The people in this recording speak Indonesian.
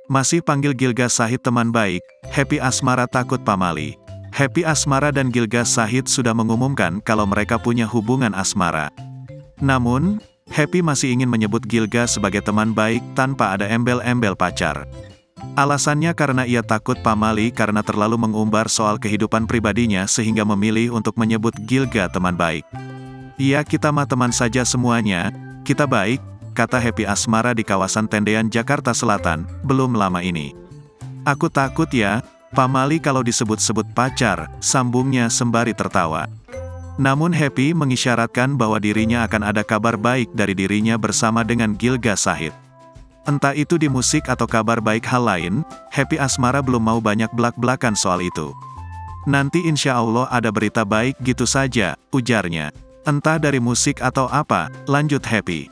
Masih panggil Gilga Shahid teman baik, Happy Asmara takut pamali. Happy Asmara dan Gilga Shahid sudah mengumumkan kalau mereka punya hubungan asmara. Namun, Happy masih ingin menyebut Gilga sebagai teman baik tanpa ada embel-embel pacar. Alasannya karena ia takut pamali karena terlalu mengumbar soal kehidupan pribadinya sehingga memilih untuk menyebut Gilga teman baik. "Iya, kita mah teman saja semuanya, kita baik," kata Happy Asmara di kawasan Tendean, Jakarta Selatan, belum lama ini. "Aku takut ya, pamali kalau disebut-sebut pacar," sambungnya sembari tertawa. Namun Happy mengisyaratkan bahwa dirinya akan ada kabar baik dari dirinya bersama dengan Gilga Shahid. Entah itu di musik atau kabar baik hal lain, Happy Asmara belum mau banyak belak-belakan soal itu. "Nanti insya Allah ada berita baik gitu saja," ujarnya. "Entah dari musik atau apa," lanjut Happy.